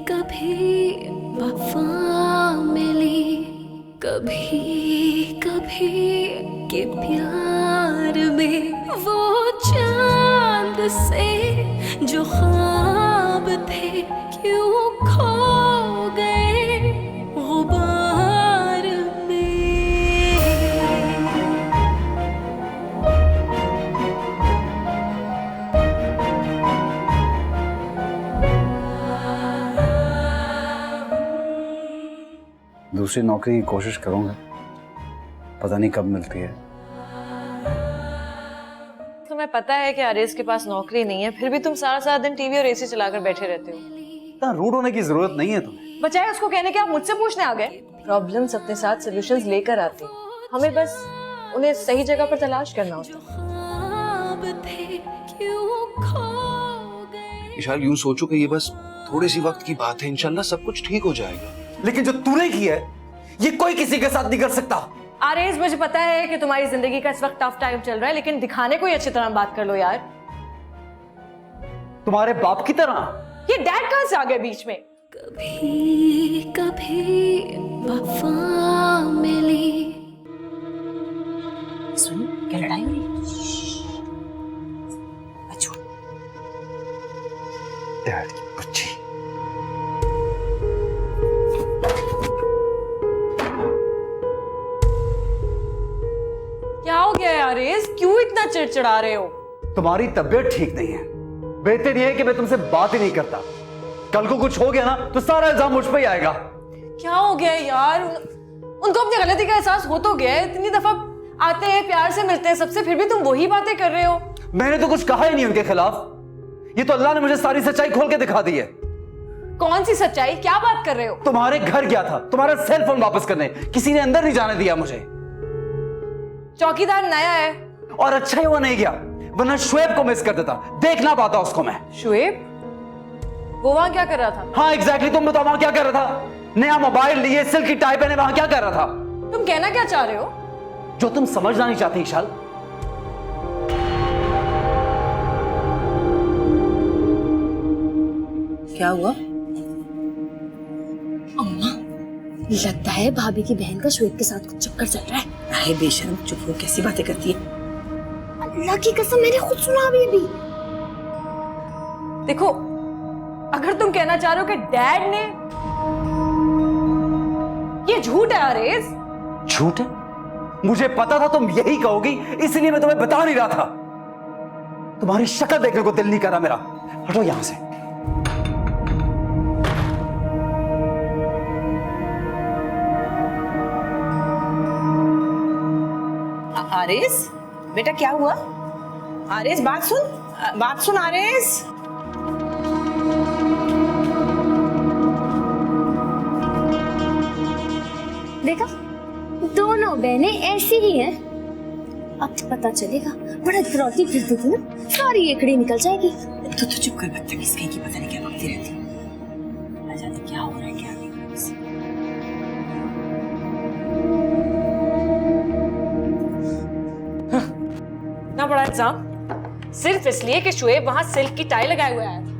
कभी वफा मिली, कभी कभी के प्यार में वो चांद से जो ख्वाब थे क्यों खो गए गुबार में। दूसरी नौकरी की कोशिश करूंगा, पता नहीं कब मिलती है। तुम्हें पता है कि आरेज के पास नौकरी नहीं है, फिर भी तुम सारा सारा दिन टीवी और एसी चलाकर बैठे रहते हो। इतना रूड होने की जरूरत नहीं है तुम्हें। बचाए उसको कहने के आप मुझसे पूछने आ गए। प्रॉब्लम्स अपने साथ सॉल्यूशंस लेकर आती हैं, हमें बस उन्हें सही जगह पर तलाश करना होता है। इशाल, यूं सोचो कि ये बस थोड़ी सी वक्त की बात है, इंशाल्लाह सब कुछ ठीक हो जाएगा। लेकिन जो तूने किया है ये कोई किसी के साथ नहीं कर सकता। आरेज, मुझे पता है कि तुम्हारी जिंदगी का इस वक्त टफ टाइम चल रहा है, लेकिन दिखाने को ही अच्छी तरह बात कर लो यार। तुम्हारे बाप की तरह। ये डैड कहां से आ गए बीच में? कभी कभी वफा मिली। सुन, क्या लड़ाई हो रही है? अच्छा, डैड की बच्ची। क्या हो गया है आरेज? क्यों इतना चिड़चिड़ा रहे हो? तुम्हारी तबीयत ठीक नहीं है। बेहतर यह है कि मैं तुमसे बात ही नहीं करता। कल को कुछ हो गया ना तो सारा इल्जाम मुझ पे ही आएगा। क्या हो गया यार? उनको अपनी गलती का एहसास हो तो गया है। इतनी दफा आते हैं, प्यार से मिलते हैं सबसे, फिर भी तुम वही बातें कर रहे हो। मैंने तो कुछ कहा ही नहीं उनके खिलाफ। ये तो अल्लाह ने मुझे सारी सच्चाई खोल के दिखा दी है। कौन सी सच्चाई? क्या बात कर रहे हो? तुम्हारे घर गया था तुम्हारा सेल फोन वापस करने, किसी ने अंदर नहीं जाने दिया मुझे। चौकीदार नया है। और अच्छा ही वो नहीं गया, वरना शुएब को मिस कर देता, देख ना पाता उसको मैं। शुएब? वो वहां क्या कर रहा था? हाँ एग्जैक्टली, तुम बताओ वहां क्या कर रहा था? नया मोबाइल लिए, सिल्क की टाई पहने, वहां क्या कर रहा था? तुम कहना क्या चाह रहे हो? जो तुम समझना नहीं चाहती इशाल। क्या हुआ? अम्मा, लगता है भाभी की बहन का श्वेत के साथ कुछ चक्कर चल रहा है। अरे बेशर्म, चुप हो, कैसी बातें करती है? अल्लाह की कसम, मैंने खुद सुना अभी। देखो, अगर तुम कहना चाह रहे हो कि डैड ने, ये झूठ है आरेज। झूठ है? मुझे पता था तुम यही कहोगी, इसलिए मैं तुम्हें बता नहीं रहा था। तुम्हारी शक्ल देखने को दिल नहीं करा मेरा। हटो यहां से। आरेज, बेटा क्या हुआ? आरेज, बात सुन आरेज। देखा, दोनों बहनें ऐसी ही हैं। अब तो पता चलेगा, बड़ा इतरौती फिरती थी ना, सारी एकड़ी निकल जाएगी। तो चुप कर, बदतमीज कहीं की, पता नहीं क्या बकती रहती है। ना जाने क्या हो रहा है, क्या नहीं हो रहा है। ना बड़ा इंतजाम सिर्फ इसलिए कि शुएब वहां सिल्क की टाई लगाए हुए आया था।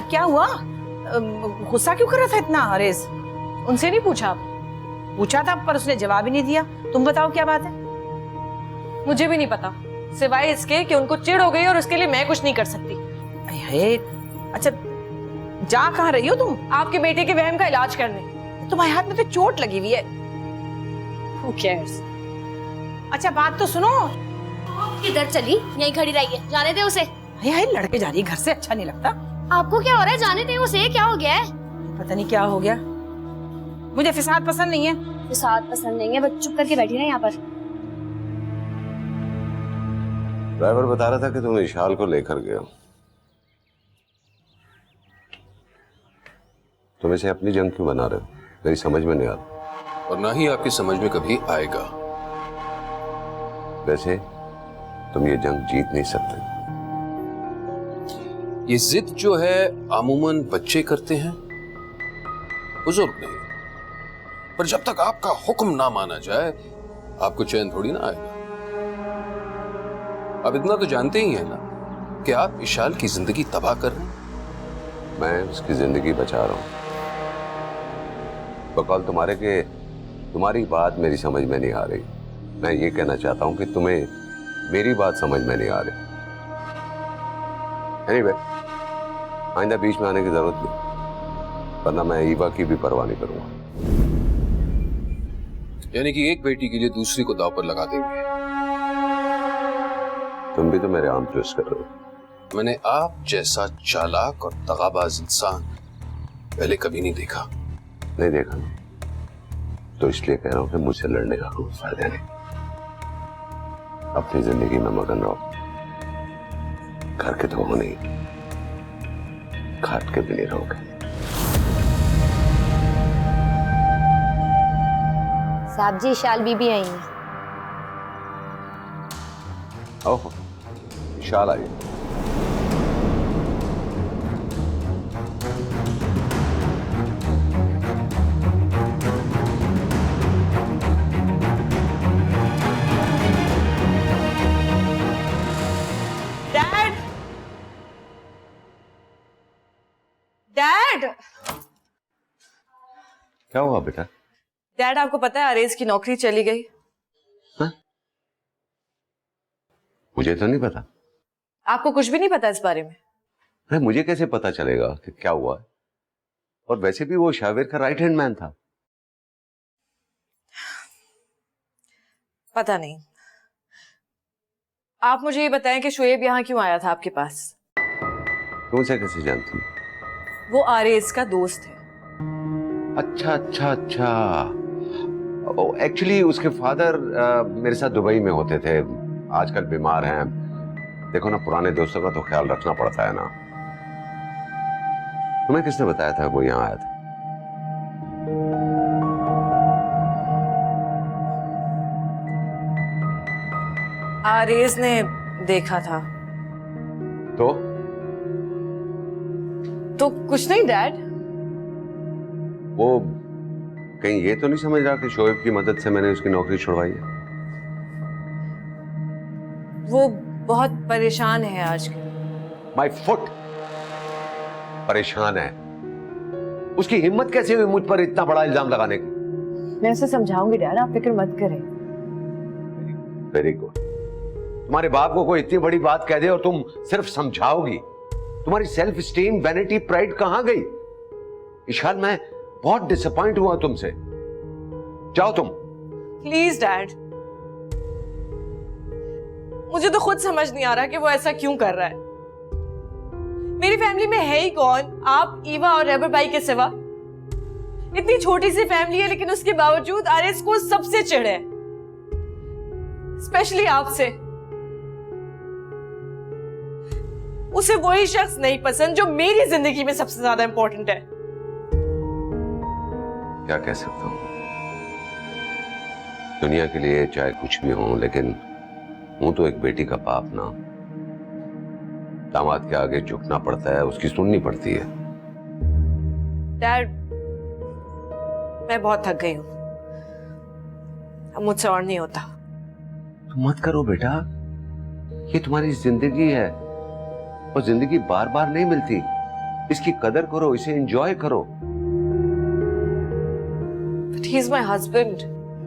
क्या हुआ? गुस्सा क्यों कर रहा था इतना आरेज? उनसे नहीं पूछा? पूछा था पर उसने जवाब ही नहीं दिया। तुम बताओ क्या बात है? मुझे भी नहीं पता, सिवाय इसके कि उनको चिढ़ हो गई और उसके लिए मैं कुछ नहीं कर सकती। अच्छा, जा कहाँ रही हो तुम? आपके बेटे के वहम का इलाज करने। तुम्हारे हाथ में तो चोट लगी हुई है। Who cares? अच्छा बात तो सुनो। किधर चली? यहीं खड़ी रही है, जाने दे उसे। हाय लड़के जा रही है, घर से अच्छा नहीं लगता। आपको क्या हो रहा है? जाने दे उसे। क्या हो गया है? पता नहीं क्या हो गया, मुझे फिसाद पसंद नहीं है। फिसाद पसंद नहीं है? बस चुप करके बैठी रहे यहाँ पर। ड्राइवर बता रहा था कि तुम इशाल को लेकर गए हो। तुम इसे अपनी जंग क्यों बना रहे हो? मेरी समझ में नहीं आ रहा। और ना ही आपकी समझ में कभी आएगा। वैसे तुम ये जंग जीत नहीं सकते। ये जिद जो है अमूमन बच्चे करते हैं, बुजुर्ग नहीं। पर जब तक आपका हुक्म ना माना जाए आपको चैन थोड़ी ना आएगा। आप इतना तो जानते ही हैं ना कि आप इशाल की जिंदगी तबाह कर रहे हैं। मैं उसकी जिंदगी बचा रहा हूं। बकौल तुम्हारे के तुम्हारी बात मेरी समझ में नहीं आ रही। मैं ये कहना चाहता हूं कि तुम्हें मेरी बात समझ में नहीं आ रही। एनीवे, आइंदा बीच में आने की जरूरत नहीं, वरना मैं ईवा की भी परवाह नहीं करूंगा। यानी कि एक बेटी के लिए दूसरी को दांव पर लगा देंगे। तुम भी तो मेरे आम ट्विस्ट कर रहे हो। मैंने आप जैसा चालाक और दगाबाज इंसान पहले कभी नहीं देखा। नहीं देखा ना, तो इसलिए कह रहा हूं कि मुझसे लड़ने का कोई फायदा नहीं। अपनी जिंदगी में मगन रहो। घर के तो हो नहीं, खाट के भी नहीं रहोगे। साहब जी, शाल बीबी आई हैं। ओहो, शाल आई। डैड, डैड, क्या हुआ बेटा? डैड आपको पता है अरेज की नौकरी चली गई। मुझे तो नहीं पता। आपको कुछ भी नहीं पता इस बारे में? अरे मुझे कैसे पता चलेगा कि क्या हुआ है? और वैसे भी वो शावेर का राइट हैंड मैन था। पता नहीं। आप मुझे ये बताएं कि शोएब यहाँ क्यों आया था आपके पास? तुम उसे कैसे जानती हो? वो आरेज का दोस्त है। अच्छा अच्छा अच्छा। एक्चुअली उसके फादर मेरे साथ दुबई में होते थे, आजकल बीमार हैं। देखो ना, पुराने दोस्तों का तो ख्याल रखना पड़ता है ना। तुम्हें किसने बताया था वो यहाँ आया था? आरेज ने देखा था। तो कुछ नहीं डैड। वो कहीं ये तो नहीं समझ रहा कि शोएब की मदद से मैंने उसकी नौकरी छुड़वाई है? वो बहुत परेशान है आजकल। माय फुट परेशान है। उसकी हिम्मत कैसे हुई मुझ पर इतना बड़ा इल्जाम लगाने की? मैं उसे समझाऊंगी डैड, आप फिक्र मत करें। Very good. तुम्हारे बाप को कोई इतनी बड़ी बात कह दे और तुम सिर्फ समझाओगी? तुम्हारी सेल्फ स्टीम, वैनिटी, प्राइड कहां गई? इशाल, मैं बहुत डिसअपॉइंट हुआ तुमसे। जाओ तुम। प्लीज डैड, मुझे तो खुद समझ नहीं आ रहा कि वो ऐसा क्यों कर रहा है। मेरी फैमिली में है ही कौन, आप, ईवा और रेबर भाई के सिवा? इतनी छोटी सी फैमिली है, लेकिन उसके बावजूद आरिस को सबसे चिढ़ है, स्पेशली आपसे। उसे वही शख्स नहीं पसंद जो मेरी जिंदगी में सबसे ज्यादा इंपॉर्टेंट है। क्या कह सकता हूं? दुनिया के लिए चाहे कुछ भी हो, लेकिन हूं तो एक बेटी का बाप ना। दामाद के आगे झुकना पड़ता है, उसकी सुननी पड़ती है। डैड, मैं बहुत थक गई हूं, अब मुझसे और नहीं होता। तो मत करो बेटा, ये तुम्हारी जिंदगी है और जिंदगी बार बार नहीं मिलती। इसकी कदर करो, इसे एंजॉय करो। But he is my husband.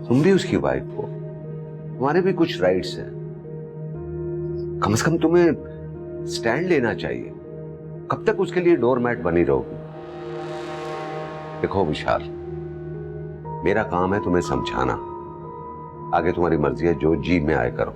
तुम भी उसकी वाइफ हो, तुम्हारे भी कुछ राइट्स हैं। कम से कम तुम्हें स्टैंड लेना चाहिए। कब तक उसके लिए डोरमैट बनी रहोगी? देखो विशाल, मेरा काम है तुम्हें समझाना। आगे तुम्हारी मर्जी है, जो जी में आए करो।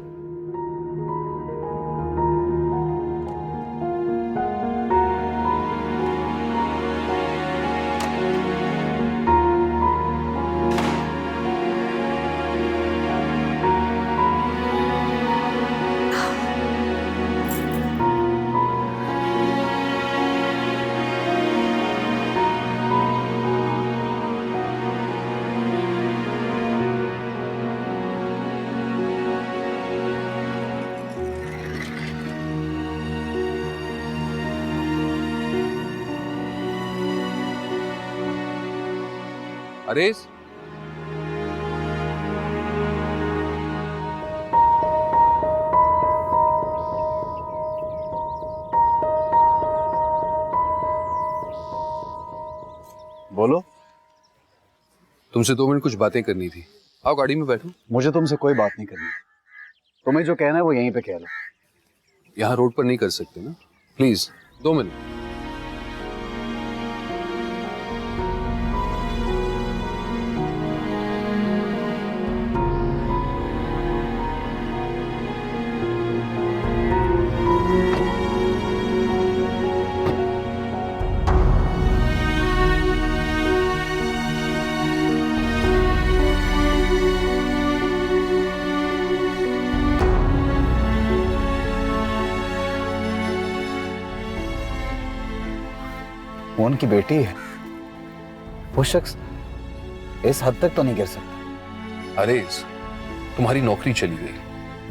अरेज, तुमसे 2 मिनट कुछ बातें करनी थी। आओ गाड़ी में बैठो। मुझे तुमसे कोई बात नहीं करनी, तुम्हें जो कहना है वो यहीं पे कह लो। यहाँ रोड पर नहीं कर सकते ना, प्लीज 2 मिनट। वो उनकी बेटी है, वो शख्स इस हद तक तो नहीं गिर सकता। अरे तुम्हारी नौकरी चली गई,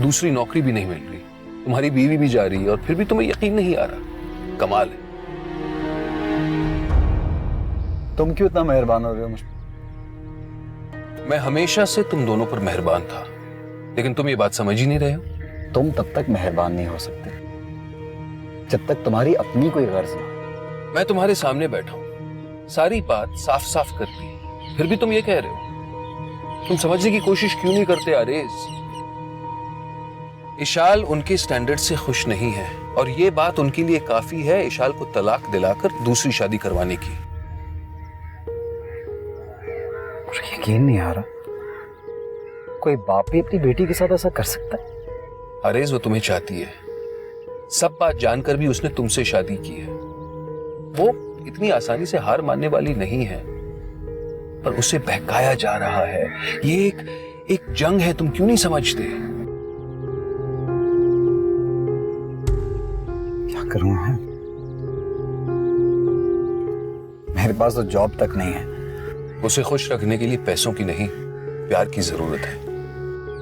दूसरी नौकरी भी नहीं मिल रही, तुम्हारी बीवी भी जा रही है और फिर भी तुम्हें यकीन नहीं आ रहा। कमाल है। तुम क्यों इतना मेहरबान हो रहे हो मुझ पर? मैं हमेशा से तुम दोनों पर मेहरबान था, लेकिन तुम ये बात समझ ही नहीं रहे हो। तुम तब तक मेहरबान नहीं हो सकते जब तक तुम्हारी अपनी कोई गर्ज ना। मैं तुम्हारे सामने बैठा हूं, सारी बात साफ साफ कर दी, फिर भी तुम ये कह रहे हो। तुम समझने की कोशिश क्यों नहीं करते आरेज? इशाल उनके स्टैंडर्ड से खुश नहीं है और ये बात उनके लिए काफी है इशाल को तलाक दिलाकर दूसरी शादी करवाने की। मुझे यकीन नहीं आ रहा, कोई बाप भी अपनी बेटी के साथ ऐसा कर सकता है? आरेज वो तुम्हें चाहती है, सब बात जानकर भी उसने तुमसे शादी की है। वो इतनी आसानी से हार मानने वाली नहीं है, पर उसे बहकाया जा रहा है। ये एक जंग है, तुम क्यों नहीं समझते? क्या करूं मैं? मेरे पास तो जॉब तक नहीं है। उसे खुश रखने के लिए पैसों की नहीं, प्यार की जरूरत है।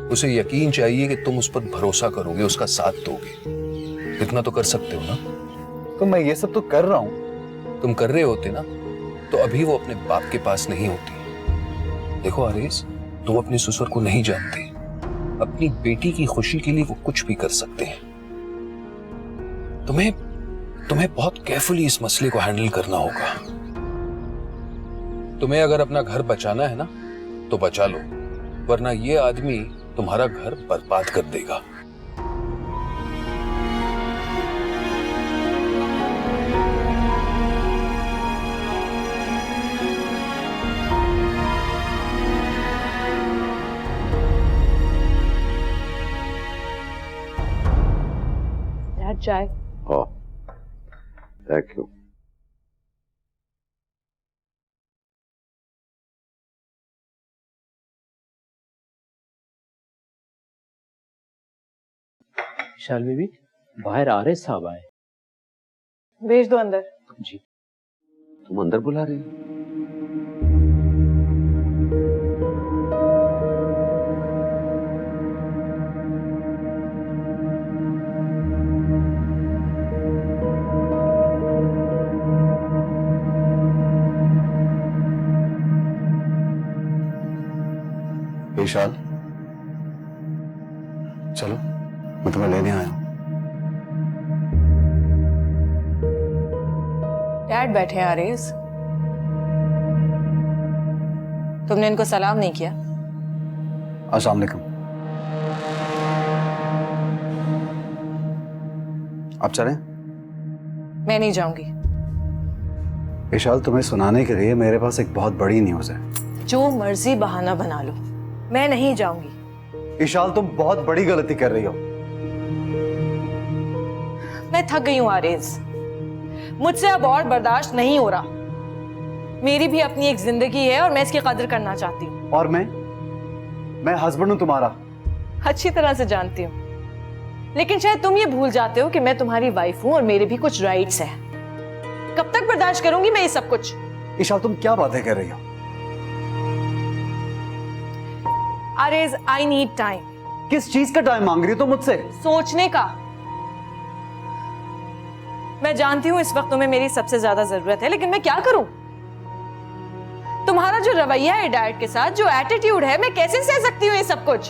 उसे यकीन चाहिए कि तुम उस पर भरोसा करोगे, उसका साथ दोगे। इतना तो कर सकते हो ना? तो मैं ये सब तो कर रहा हूं। तुम कर रहे होते ना तो अभी वो अपने बाप के पास नहीं होती। देखो आरेज, तुम अपने ससुर को नहीं जानते, अपनी बेटी की खुशी के लिए वो कुछ भी कर सकते हैं। तुम्हें बहुत केयरफुली इस मसले को हैंडल करना होगा। तुम्हें अगर अपना घर बचाना है ना तो बचा लो, वरना ये आदमी तुम्हारा घर बर्बाद कर देगा। चाय। हाँ, थैंक यू। विशाल बेबी, बाहर आरएस साहब आए। भेज दो अंदर। जी। तुम अंदर बुला रही हो? विशाल, चलो मैं तुम्हें लेने आया हूं। डैड बैठे हैं आरेज। तुमने इनको सलाम नहीं किया? अस्सलाम वालेकुम। आप चलें? मैं नहीं जाऊंगी। विशाल, तुम्हें सुनाने के लिए मेरे पास एक बहुत बड़ी न्यूज़ है। जो मर्जी बहाना बना लो, मैं नहीं जाऊंगी। विशाल, तुम बहुत बड़ी गलती कर रही हो। मैं थक गई हूं आरेज, मुझसे अब और बर्दाश्त नहीं हो रहा। मेरी भी अपनी एक जिंदगी है और मैं इसकी कदर करना चाहती हूँ। और मैं हस्बैंड हूं तुम्हारा। अच्छी तरह से जानती हूँ, लेकिन शायद तुम ये भूल जाते हो कि मैं तुम्हारी वाइफ हूं और मेरे भी कुछ राइट्स हैं। कब तक बर्दाश्त करूंगी मैं ये सब कुछ? विशाल, तुम क्या बातें कर रही हो? आरेज, आई नीड टाइम। किस चीज का टाइम मांग रही हो तुम मुझसे? सोचने का। मैं जानती हूं इस वक्त तुम्हें मेरी सबसे ज्यादा जरूरत है, लेकिन मैं क्या करूं? तुम्हारा जो रवैया है डैड के साथ, जो एटीट्यूड है, मैं कैसे सह सकती हूं ये सब कुछ?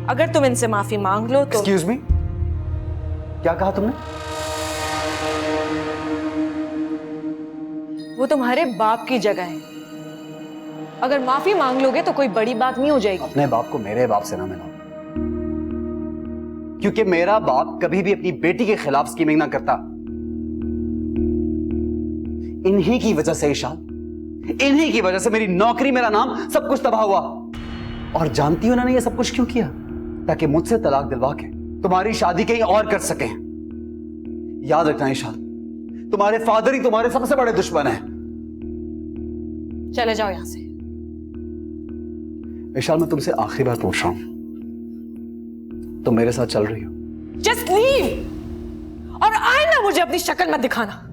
अगर तुम इनसे माफी मांग लो तो। एक्सक्यूज मी, क्या कहा तुमने? वो तुम्हारे बाप की जगह है। अगर माफी मांग लोगे तो कोई बड़ी बात नहीं हो जाएगी। अपने बाप को मेरे बाप से ना मिलाओ, क्योंकि मेरा बाप कभी भी अपनी बेटी के खिलाफ स्कीमिंग ना करता। इन्हीं की वजह से ईशान, इन्हीं की वजह से मेरी नौकरी, मेरा नाम, सब कुछ तबाह हुआ। और जानती हो उन्होंने ये सब कुछ क्यों किया? ताकि मुझसे तलाक दिलवा के तुम्हारी शादी कहीं और कर सके। याद रखना ईशान, तुम्हारे फादर ही तुम्हारे सबसे बड़े दुश्मन हैं। चले जाओ यहां से। ईशान, मैं तुमसे आखिरी बार पूछ रहा हूं, तुम मेरे साथ चल रही हो? जस्ट लीव और आए ना मुझे अपनी शक्ल मत दिखाना।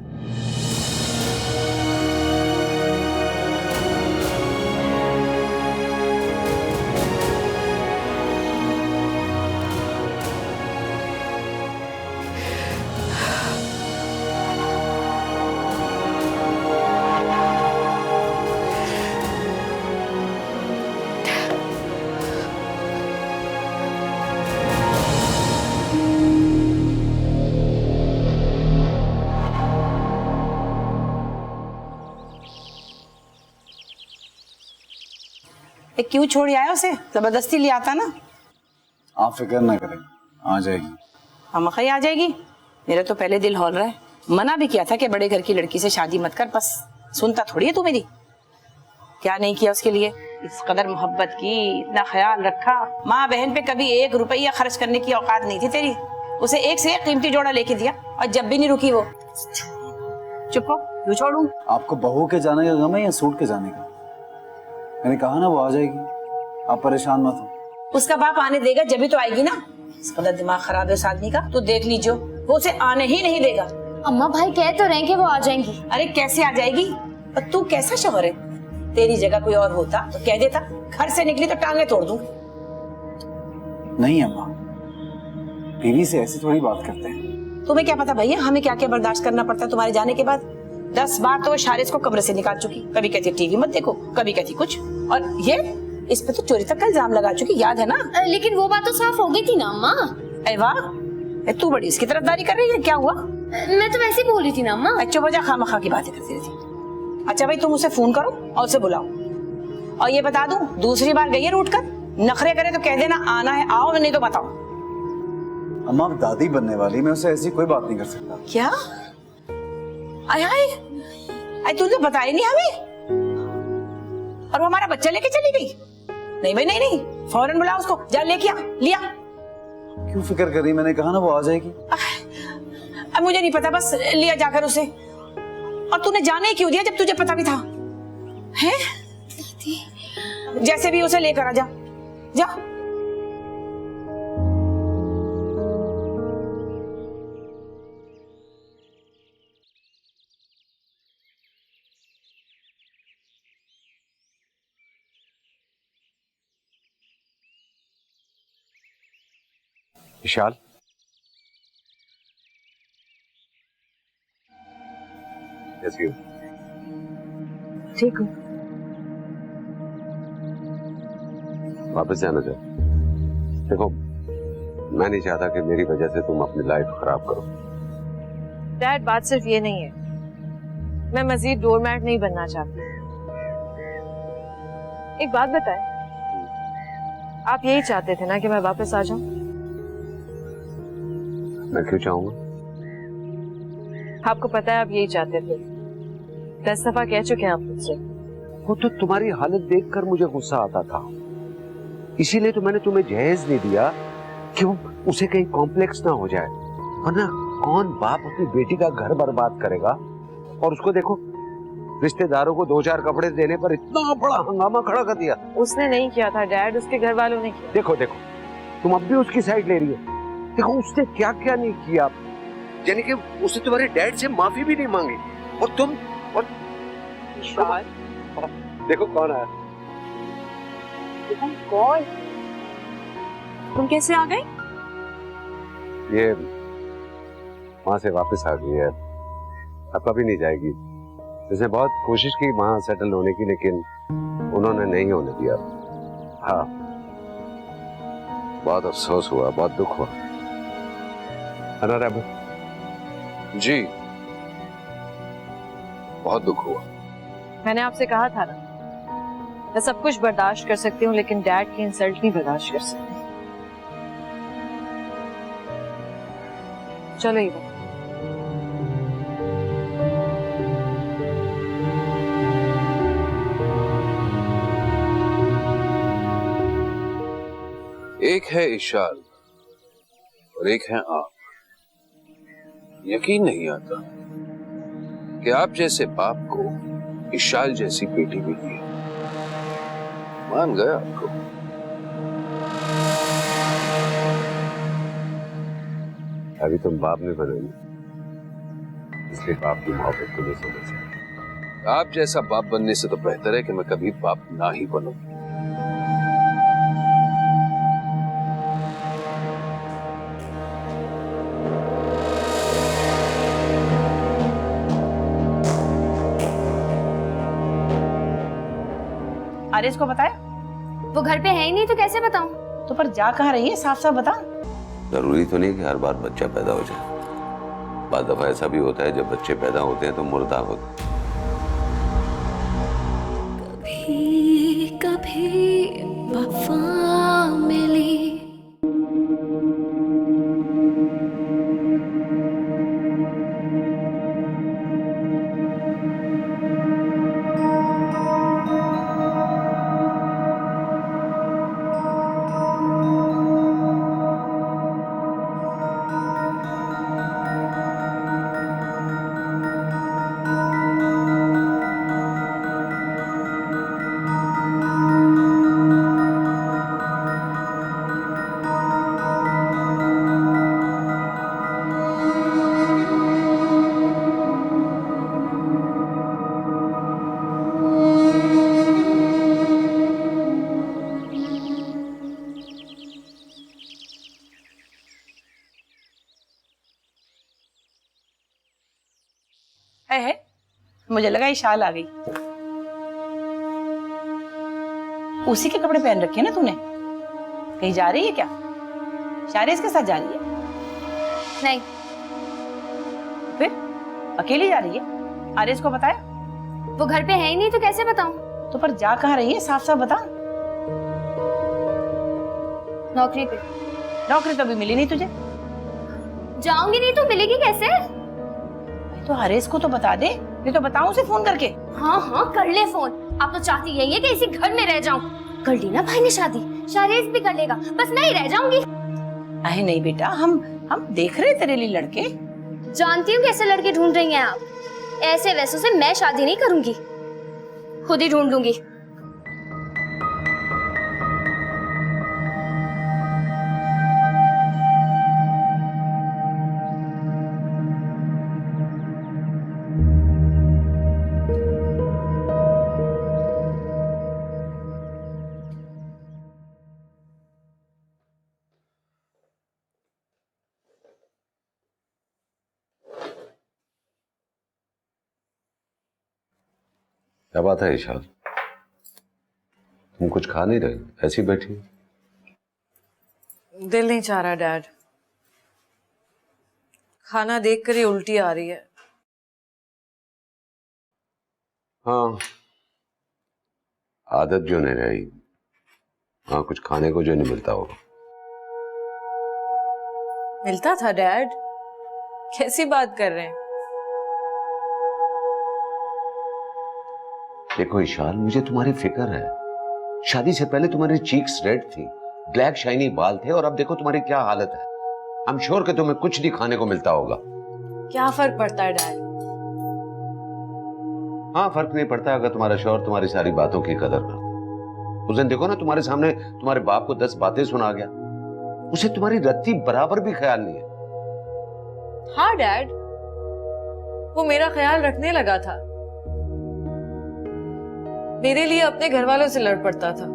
क्यों छोड़ आया उसे? जबरदस्ती ले आता ना। आप फिक्र ना करें, आ जाएगी। हम खई आ जाएगी। मेरा तो पहले दिल हौल रहा है। मना भी किया था कि बड़े घर की लड़की से शादी मत कर, बस सुनता थोड़ी है तू मेरी। क्या नहीं किया उसके लिए, इस कदर मोहब्बत की, इतना ख्याल रखा। माँ बहन पे कभी 1 रुपया खर्च करने की औकात नहीं थी तेरी। उसे एक से एक कीमती जोड़ा लेके दिया और जब भी नहीं रुकी वो। चुप हो, क्यों छोड़ू? आपको बहू के जाने का गम है या सूट के जाने का? मैंने कहा ना वो आ जाएगी, आप परेशान मत हो। उसका बाप आने देगा जब भी तो आएगी ना। इस कदर दिमाग खराब है उस आदमी का, तो देख लीजिए वो उसे आने ही नहीं देगा। अम्मा भाई कह तो रहे कि वो आ जाएंगी। अरे कैसे आ जाएगी? और तू कैसा शौहर है? तेरी जगह कोई और होता तो कह देता घर से निकली तो टांगे तोड़ दूं। नहीं अम्मा, बीवी से ऐसी थोड़ी बात करते हैं। तुम्हें क्या पता भैया हमें क्या क्या बर्दाश्त करना पड़ता है तुम्हारे जाने के बाद। 10 बार तो वो शारिस को कब्र से निकाल चुकी। कभी कहती टीवी मत देखो, कभी कहती कुछ, और ये इस पे तो चोरी तक का इल्जाम लगा चुकी, याद है ना? लेकिन वो बात तो साफ हो गई थी ना अम्मा। अरे वाह, तू बड़ी इसकी तरफदारी कर रही है, क्या हुआ? मैं तो वैसे ही बोल रही थी ना अम्मा। अच्छा वजह खामखा की बातें करती रहती। अच्छा भाई तुम उसे फोन करो और उसे बुलाओ, और ये बता दूं दूसरी बार गई है रूठ कर, नखरे करे तो कह देना आना है आओ, नहीं तो बताओ। अम्मा आप दादी बनने वाली, मैं उसे ऐसी कोई बात नहीं कर सकता। क्या? आय हाय, तूने बताया नहीं हमें, और वो हमारा बच्चा लेके चली गई। नहीं भाई नहीं, फौरन बुला उसको, जा लेके आ। लिया? क्यों फिक्र कर रही? मैंने कहा ना वो आ जाएगी। अब मुझे नहीं पता, बस लिया जाकर उसे। और तूने जाने ही क्यों दिया जब तुझे पता भी था? हैं? जैसे भी उसे लेकर आ जा, जा। विशाल, कैसी हो? ठीक हूँ। वापस जाना चाहते? देखो, मैं नहीं चाहता कि मेरी वजह से तुम अपनी लाइफ खराब करो। डैड, बात सिर्फ ये नहीं है, मैं मजीद डोरमैट नहीं बनना चाहती। एक बात बताएं, आप यही चाहते थे ना कि मैं वापस आ जाऊं? मैं क्यों चाहूंगा? आपको पता है आप यही चाहते थे। 10 दफा कह चुके हैं आप मुझसे। वो तो तुम्हारी हालत देखकर मुझे गुस्सा आता था, इसीलिए तो मैंने तुम्हें जहेज नहीं दिया कि वो उसे कहीं कॉम्प्लेक्स ना हो जाए। वरना कौन बाप अपनी बेटी का घर बर्बाद करेगा? और उसको देखो, रिश्तेदारों को 2-4 कपड़े देने पर इतना बड़ा हंगामा खड़ा कर दिया। उसने नहीं किया था डैड, उसके घर वालों ने किया। देखो देखो, तुम अब भी उसकी साइड ले रही हो। देखो उसने क्या क्या नहीं किया, यानी कि उसने तुम्हारे डैड से माफी भी नहीं मांगी, और तुम और विशाल, देखो कौन आया। कौन? तुम कैसे आ गए? ये वहां से वापस आ गई है, अब कभी नहीं जाएगी। इसने बहुत कोशिश की वहां सेटल होने की, लेकिन उन्होंने नहीं होने दिया। हाँ, बहुत अफसोस हुआ, बहुत दुख हुआ। जी, बहुत दुख हुआ। मैंने आपसे कहा था ना, मैं सब कुछ बर्दाश्त कर सकती हूँ लेकिन डैड की इंसल्ट नहीं बर्दाश्त कर सकती। चलो ईवा। एक है इशाल और एक है आप। यकीन नहीं आता कि आप जैसे बाप को इशाल जैसी बेटी मिली है। मान गया आपको। अभी तुम बाप नहीं बने, इसलिए बाप की मोहब्बत को नहीं समझ। आप जैसा बाप बनने से तो बेहतर है कि मैं कभी बाप ना ही बनूं। आरिस को बताया? वो घर पे है ही नहीं तो कैसे बताऊं? तो पर जा कहाँ रही है, साफ साफ बता। जरूरी तो नहीं कि हर बार बच्चा पैदा हो जाए। बाद दफा ऐसा भी होता है जब बच्चे पैदा होते हैं तो मुर्दा होते हैं। कभी कभी वफा मिली। है मुझे लगा इशाल आ गई। उसी के कपड़े पहन रखे हैं ना तूने? कहीं जा रही है क्या? शारिस के साथ जा रही है? नहीं। फिर अकेली जा रही है? आरिस को बताया? वो घर पे है ही नहीं तो कैसे बताऊं? तो पर जा कहाँ रही है, साफ साफ बता। नौकरी पे। नौकरी तो अभी मिली नहीं तुझे। जाऊंगी नहीं तो मिलेगी कैसे? तो आरिस को तो बता दे, नहीं तो बताऊं उसे फोन करके। हाँ हाँ कर ले फोन। आप तो चाहती यही है कि इसी घर में रह जाऊं। कर ली ना भाई ने शादी, शारिस भी कर लेगा, बस नहीं रह जाऊंगी। अरे नहीं बेटा, हम देख रहे तेरे लिए लड़के। जानती हूँ कैसे लड़के ढूंढ रही हैं आप। ऐसे वैसों से मैं शादी नहीं करूंगी, खुद ही ढूंढ लूंगी। क्या बात है इशाल, तुम कुछ खा नहीं रहे, ऐसी बैठी? दिल नहीं चाह रहा डैड, खाना देखकर ही उल्टी आ रही है। हाँ, आदत जो नहीं रही। हाँ, कुछ खाने को जो नहीं मिलता होगा। मिलता था डैड, कैसी बात कर रहे हैं? देखो इशाल, मुझे तुम्हारी फिक्र है। शादी से पहले तुम्हारी चीक्स रेड थी, ब्लैक शाइनी बाल थे, और अब देखो तुम्हारी क्या हालत है। आई एम श्योर कि तुम्हें कुछ नहीं खाने को मिलता होगा। क्या फर्क पड़ता है डैड? हाँ, फर्क नहीं पड़ता अगर तुम्हारा शौहर तुम्हारी सारी बातों की कदर करता। उस दिन देखो ना, तुम्हारे सामने तुम्हारे बाप को 10 बातें सुना गया, उसे तुम्हारी रत्ती बराबर भी ख्याल नहीं है। हाँ डैड, वो मेरा ख्याल रखने लगा था, मेरे लिए अपने घर वालों से लड़ पड़ता था,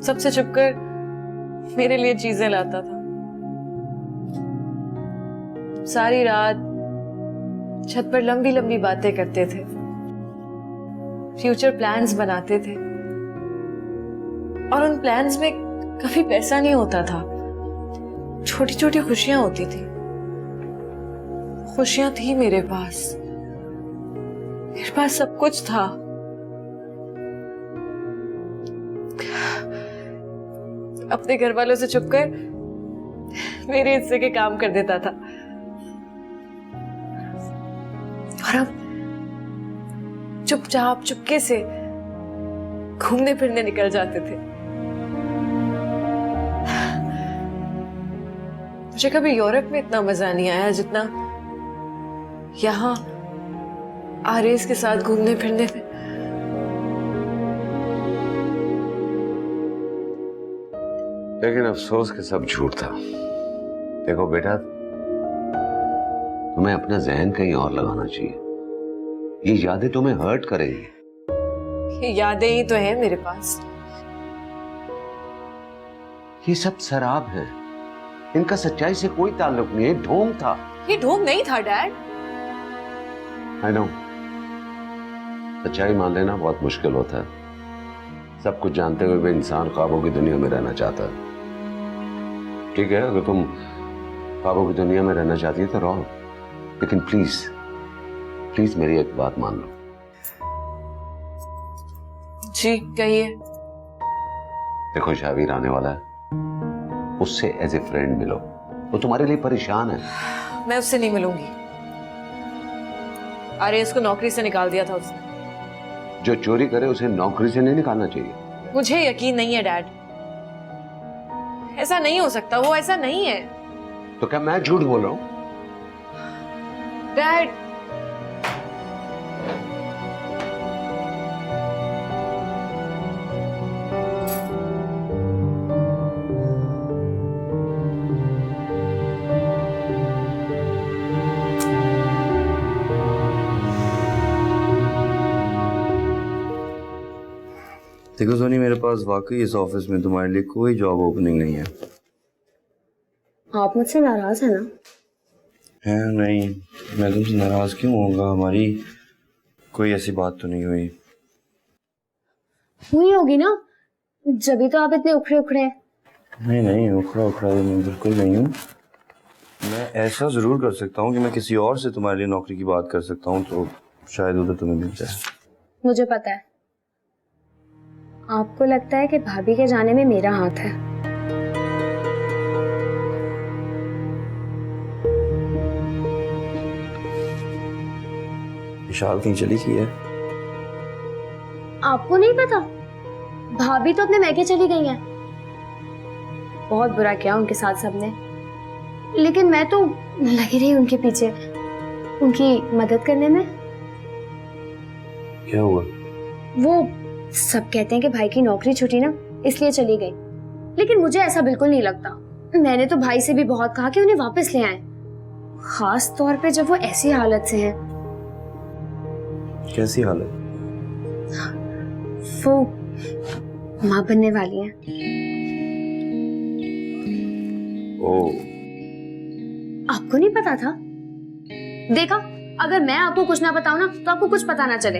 सबसे छुपकर मेरे लिए चीजें लाता था, सारी रात छत पर लंबी लंबी बातें करते थे, फ्यूचर प्लान्स बनाते थे, और उन प्लान्स में कभी पैसा नहीं होता था, छोटी छोटी खुशियां होती थी। खुशियां थी मेरे पास, मेरे पास सब कुछ था। अपने घर वालों से छुपकर मेरे हिस्से के काम कर देता था, और अब चुपचाप चुपके से घूमने फिरने निकल जाते थे। मुझे कभी यूरोप में इतना मजा नहीं आया जितना यहाँ आरेस के साथ घूमने फिरने में। लेकिन अफसोस के सब झूठ था। देखो बेटा, तुम्हें अपना जहन कहीं और लगाना चाहिए। ये यादें तुम्हें हर्ट करेंगी। ये यादें ही तो हैं मेरे पास। ये सब शराब है, इनका सच्चाई से कोई ताल्लुक नहीं है। ढोंग था। ये ढोंग नहीं था डैड। आई नो, सच्चाई मान लेना बहुत मुश्किल होता है। सब कुछ जानते हुए भी इंसान ख्वाबों की दुनिया में रहना चाहता है। ठीक है, अगर तुम ख्वाबों की दुनिया में रहना चाहती है तो रहो, लेकिन प्लीज प्लीज मेरी एक बात मान लो। जी कहिए। देखो, शावीर आने वाला है, उससे एज ए फ्रेंड मिलो। वो तुम्हारे लिए परेशान है। मैं उससे नहीं मिलूंगी। आरेस को नौकरी से निकाल दिया था उसने। जो चोरी करे उसे नौकरी से नहीं निकालना चाहिए। मुझे यकीन नहीं है डैड, ऐसा नहीं हो सकता। वो ऐसा नहीं है। तो क्या मैं झूठ बोल रहा हूं? डैड, देखो सोनी, मेरे पास वाकई इस ऑफिस में तुम्हारे लिए कोई जॉब ओपनिंग नहीं है। आप मुझसे नाराज है ना? है नहीं, मैं तुमसे नाराज क्यों होऊंगा? हमारी कोई ऐसी बात तो नहीं हुई। हुई होगी ना, जब तो आप इतने उखड़े उखड़े हैं। नहीं नहीं, उखड़ा उखड़ा मैं बिल्कुल नहीं हूँ। मैं ऐसा जरूर कर सकता हूँ कि मैं किसी और से तुम्हारे लिए नौकरी की बात कर सकता हूँ, तो शायद उधर तुम्हें मिल जाए। मुझे पता है, आपको लगता है कि भाभी के जाने में मेरा हाथ है। विशाल कहीं चली गई है? आपको नहीं पता? भाभी तो अपने मैके चली गई हैं। बहुत बुरा किया उनके साथ सबने, लेकिन मैं तो लगी रही उनके पीछे, उनकी मदद करने में। क्या हुआ? वो सब कहते हैं कि भाई की नौकरी छूटी ना, इसलिए चली गई, लेकिन मुझे ऐसा बिल्कुल नहीं लगता। मैंने तो भाई से भी बहुत कहा कि उन्हें वापस ले आए, खास तौर पे जब वो ऐसी हालत से हैं। कैसी हालत? वो माँ बनने वाली हैं। ओह, आपको नहीं पता था? देखा, अगर मैं आपको कुछ ना बताऊं ना तो आपको कुछ पता ना चले।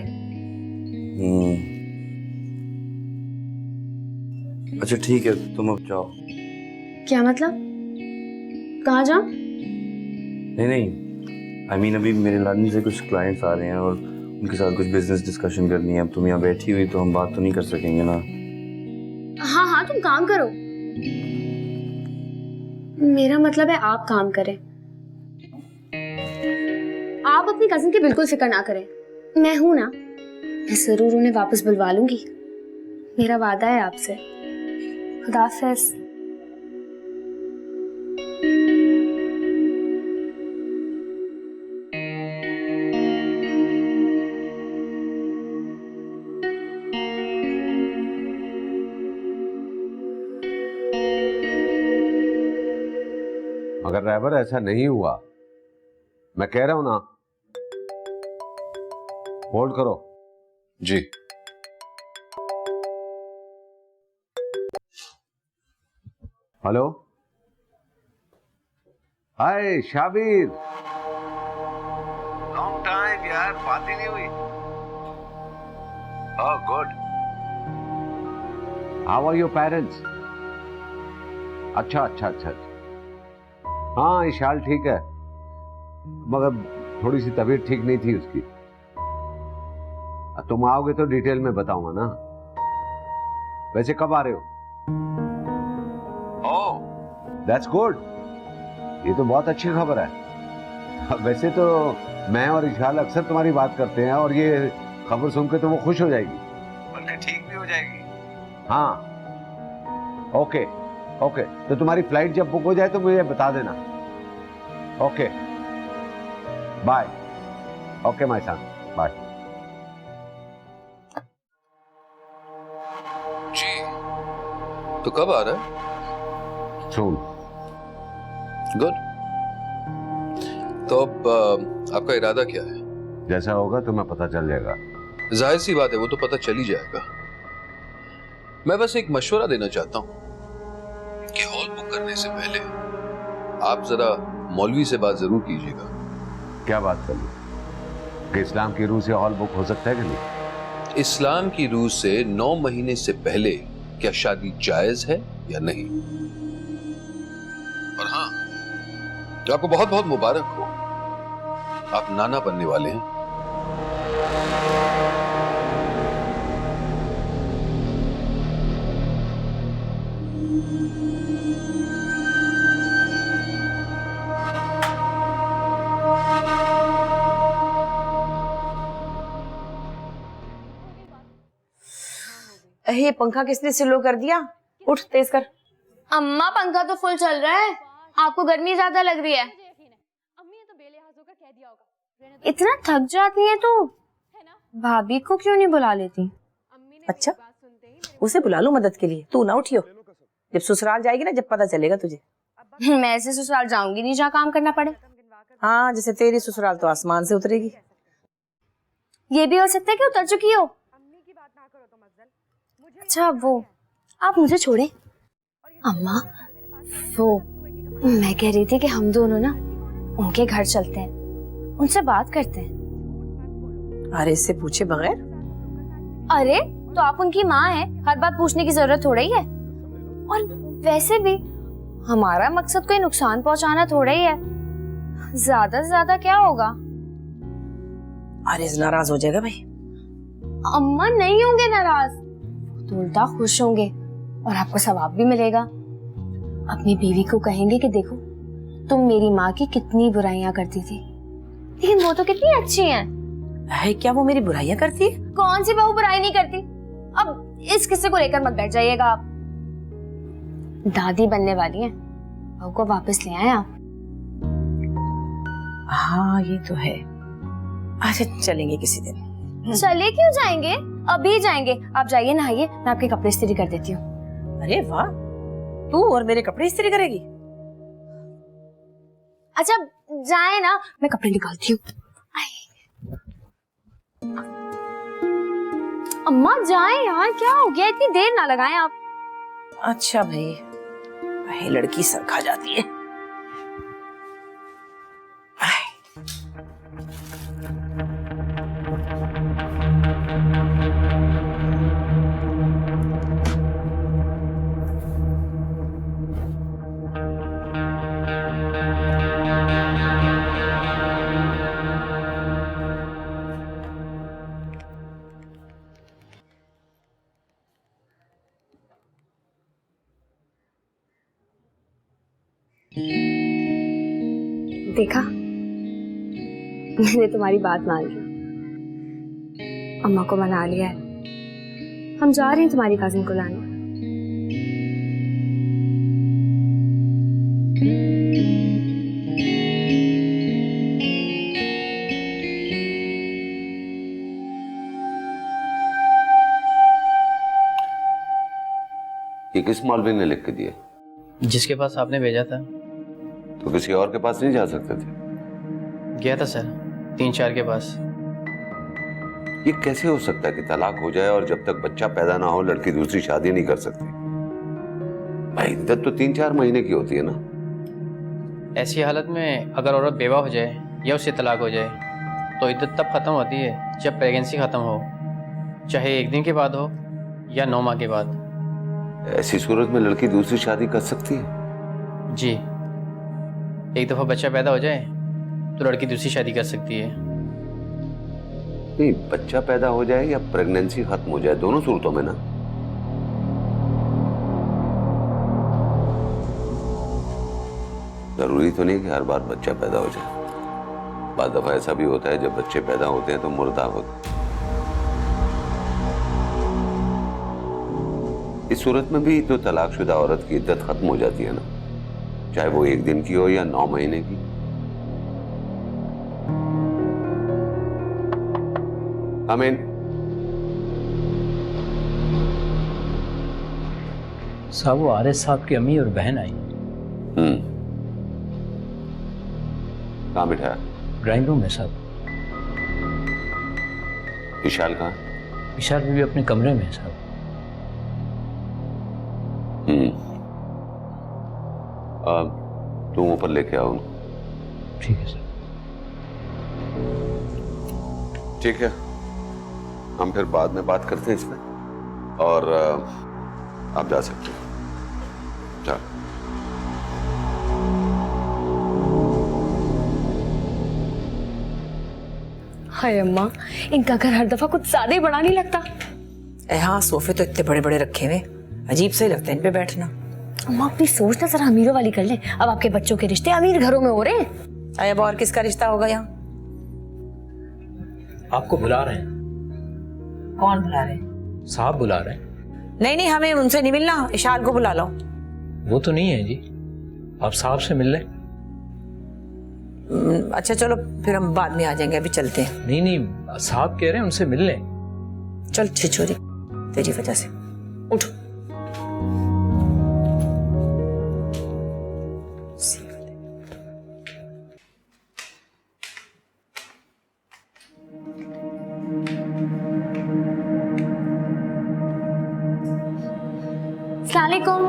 अच्छा ठीक है, तुम अब जाओ। क्या मतलब? कहाँ जाओ? नहीं नहीं, I mean, अभी मेरे लंदन से कुछ क्लाइंट्स आ रहे हैं और उनके साथ कुछ बिजनेस डिस्कशन करनी है। अब तुम यहाँ बैठी हुई तो हम बात तो नहीं कर सकेंगे ना। हाँ हाँ, तुम काम करो। मेरा मतलब है आप काम करें। आप अपनी कजिन की बिल्कुल फिक्र ना करें, मैं हूं ना, मैं जरूर उन्हें वापस बुलवा लूंगी। मेरा वादा है आपसे। खुदा हाफिज़। मगर रहबर ऐसा नहीं हुआ, मैं कह रहा हूं ना। होल्ड करो। जी। Hello, hi Shabir, long time यार, बात ही नहीं हुई। Oh good, how are your parents? अच्छा अच्छा अच्छा, हाँ इशाल ठीक है, मगर थोड़ी सी तबीयत ठीक नहीं थी उसकी। तुम आओगे तो डिटेल में बताऊंगा ना। वैसे कब आ रहे हो? ओह, दैट्स गुड, ये तो बहुत अच्छी खबर है। वैसे तो मैं और इशाल अक्सर तुम्हारी बात करते हैं और ये खबर सुन के तो वो खुश हो जाएगी, बल्कि ठीक भी हो जाएगी। हाँ, ओके ओके, तो तुम्हारी फ्लाइट जब बुक हो जाए तो मुझे बता देना। Okay bye. Okay my son, bye. जी, तो कब आ रहा है? सुन। गुड। तो अब आपका इरादा क्या है? जैसा होगा तुम्हें पता चल जाएगा। जाहिर सी बात है, वो तो पता चल ही जाएगा। मैं बस एक मशवरा देना चाहता हूं कि हॉल बुक करने से पहले आप जरा मौलवी से बात जरूर कीजिएगा। क्या बात कर ली कि इस्लाम की रूह से हॉल बुक हो सकता है कि नहीं? इस्लाम की रूह से 9 महीने से पहले क्या शादी जायज है या नहीं? और हाँ, आपको बहुत बहुत मुबारक हो, आप नाना बनने वाले हैं। ये पंखा किसने स्लो कर दिया? उठ, तेज कर। अम्मा पंखा तो फुल चल रहा है, आपको गर्मी ज्यादा लग रही है। इतना थक जाती है तो भाभी को क्यों नहीं बुला लेती? अच्छा, उसे बुला लो मदद के लिए, तू ना उठियो। जब ससुराल जाएगी ना, जब पता चलेगा तुझे। मैं ऐसे ससुराल जाऊंगी नहीं जहाँ काम करना पड़े। हाँ, जैसे तेरी ससुराल तो आसमान से उतरेगी। ये भी हो सकता है कि उतर चुकी हो। अच्छा, वो आप मुझे छोड़े। अम्मा, वो मैं कह रही थी कि हम दोनों ना उनके घर चलते हैं, उनसे बात करते हैं। अरे, इससे पूछे बगैर? अरे तो आप उनकी माँ हैं, हर बात पूछने की जरूरत थोड़ा ही है। और वैसे भी हमारा मकसद कोई नुकसान पहुंचाना थोड़ा ही है, ज्यादा से ज्यादा क्या होगा? अरे, नाराज हो जाएगा भाई। अम्मा नहीं होंगे नाराज, तो उल्टा खुश होंगे और आपको सवाब भी मिलेगा। अपनी बीवी को कहेंगे कि देखो तुम मेरी माँ की कितनी बुराइयां करती थी, लेकिन वो तो कितनी अच्छी हैं। है क्या वो मेरी बुराइयां करती है? कौन सी बहू बुराई नहीं करती? अब इस किस्से को लेकर मत डर जाइएगा आप। दादी बनने वाली हैं, बहू को वापस ले आए आप। हाँ, ये तो है। अच्छा, चलेंगे किसी दिन। चले क्यों जाएंगे, अभी जाएंगे। आप जाइए, नहाइए, मैं आपके कपड़े इस्त्री कर देती हूँ। अरे वाह, तू और मेरे कपड़े इस्त्री करेगी? अच्छा जाए ना, मैं कपड़े निकालती हूँ। अम्मा जाए यार, क्या हो गया, इतनी देर ना लगाएं आप। अच्छा भाई, लड़की सर खा जाती है। देखा, मैंने तुम्हारी बात मान ली, अम्मा को मना लिया है। हम जा रहे हैं तुम्हारी कजिन को लाने। ये किस मौलवी ने लिख के दिया? जिसके पास आपने भेजा था। तो किसी और के पास नहीं जा सकते थे? गया था सर, 3-4 के पास। ये कैसे हो सकता है कि तलाक हो जाए और जब तक बच्चा पैदा ना हो लड़की दूसरी शादी नहीं कर सकती? भाई, इद्दत तो 3-4 महीने की होती है ना। ऐसी हालत में अगर औरत बेवा हो जाए या उससे तलाक हो जाए तो इद्दत तब ख़त्म होती है जब प्रेगनेंसी ख़त्म हो, चाहे 1 दिन के बाद हो या 9 माह के बाद। ऐसी सूरत में लड़की दूसरी शादी कर सकती है? जी, एक दफ़ा बच्चा पैदा हो जाए तो लड़की दूसरी शादी कर सकती है। नहीं, बच्चा पैदा हो जाए या प्रेगनेंसी खत्म हो जाए, दोनों सूरतों में ना। जरूरी तो नहीं कि हर बार बच्चा पैदा हो जाए। बाद दफा ऐसा भी होता है जब बच्चे पैदा होते हैं तो मुर्दा होते हैं। इस सूरत में भी तो तलाकशुदा औरत की इद्दत खत्म हो जाती है ना, चाहे वो 1 दिन की हो या 9 महीने की। आमीन। साहब वो आरिस साहब की अम्मी और बहन आई। कहाँ बिठाया? ड्राइंग रूम में साहब। विशाल कहाँ? विशाल भी अपने कमरे में है साहब। तुम ऊपर लेके आओ उनको। ठीक है सर। ठीक है, हम फिर बाद में बात करते हैं इसमें, और आप जा सकते हो। चलो। हाय अम्मा, इनका घर हर दफा कुछ ज्यादा ही बड़ा नहीं लगता। हाँ, सोफे तो इतने बड़े बड़े रखे हुए, अजीब से ही लगता है इन पे बैठना। अम्मा अपनी सोच ना जरा अमीरों वाली कर ले। अब आपके बच्चों के रिश्ते अमीर घरों में हो रहे हैं। अब और किसका रिश्ता होगा यहाँ? आपको बुला रहे हैं। कौन बुला रहे हैं? साहब बुला रहे हैं। नहीं नहीं, हमें उनसे नहीं मिलना, इशाल को बुला लो। वो तो नहीं है जी, आप साहब से मिल लें। अच्छा चलो, फिर हम बाद में आ जाएंगे, अभी चलते हैं। नहीं नहीं, साहब कह रहे हैं उनसे मिल लें। चल छिछोरी, तेरी वजह से। उठ। अस्सलामुअलैकुम।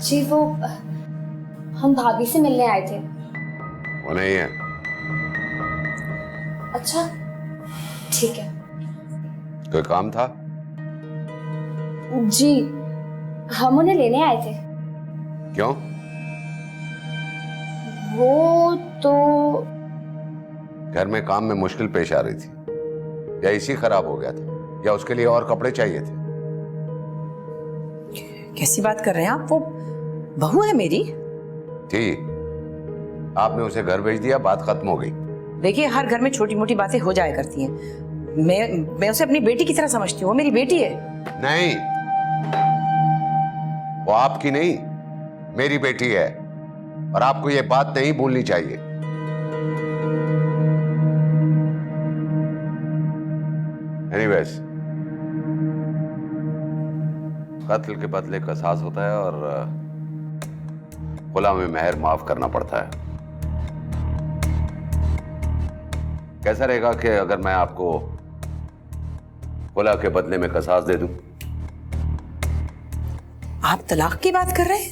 जी वो हम भाभी से मिलने आए थे। वो नहीं है। अच्छा ठीक है। कोई काम था? जी हम उन्हें लेने आए थे। क्यों? वो तो घर में काम में मुश्किल पेश आ रही थी, या एसी खराब हो गया था, या उसके लिए और कपड़े चाहिए थे? कैसी बात कर रहे हैं आप? वो बहू है मेरी। थी, आपने उसे घर भेज दिया, बात खत्म हो गई। देखिए, हर घर में छोटी मोटी बातें हो जाया करती हैं। मैं उसे अपनी बेटी की तरह समझती हूँ, वो मेरी बेटी है। नहीं, वो आपकी नहीं, मेरी बेटी है, और आपको ये बात नहीं भूलनी चाहिए। एनीवेज, कत्ल के बदले कसास होता है, और खुला में मेहर माफ करना पड़ता है। कैसा रहेगा कि अगर मैं आपको खुला के बदले में कसास दे दूं? आप तलाक की बात कर रहे हैं?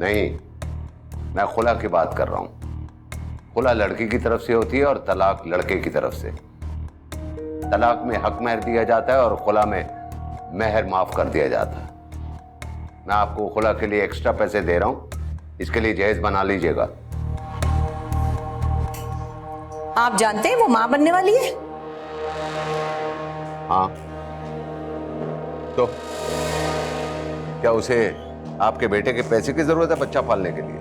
नहीं, मैं खुला की बात कर रहा हूं। खुला लड़की की तरफ से होती है और तलाक लड़के की तरफ से। तलाक में हक महर दिया जाता है और खुला में महर माफ कर दिया जाता है। मैं आपको खुला के लिए एक्स्ट्रा पैसे दे रहा हूं, इसके लिए जहेज बना लीजिएगा। आप जानते हैं वो मां बनने वाली है? हाँ, तो क्या उसे आपके बेटे के पैसे की जरूरत है बच्चा पालने के लिए?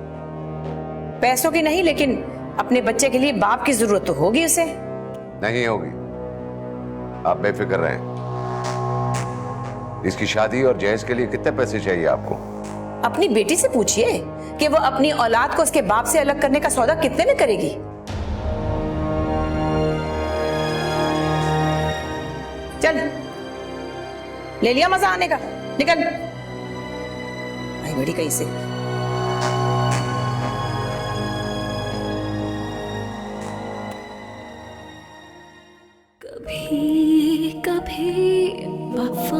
पैसों की नहीं, लेकिन अपने बच्चे के लिए बाप की जरूरत तो होगी उसे। नहीं होगी, आप बेफिक्र रहें। इसकी शादी और जहेज के लिए कितने पैसे चाहिए आपको? अपनी बेटी से पूछिए कि वो अपनी औलाद को उसके बाप से अलग करने का सौदा कितने में करेगी। चल, ले लिया मजा आने का, निकल। भाई बड़ी कहीं से। कभी कभी वफा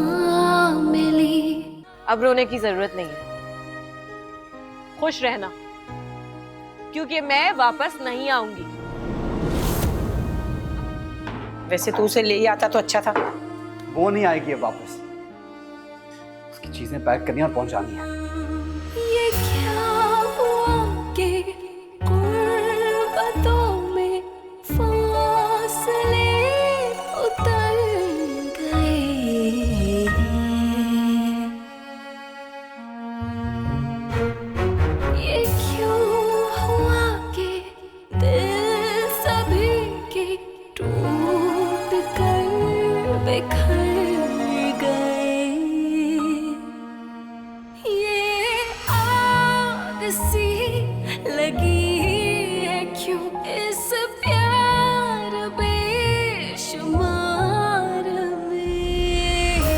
मिली। अब रोने की जरूरत नहीं है, खुश रहना, क्योंकि मैं वापस नहीं आऊंगी। वैसे तू उसे ले ही आता तो अच्छा था। वो नहीं आएगी अब वापस। उसकी चीजें पैक करनी और पहुंचानी है।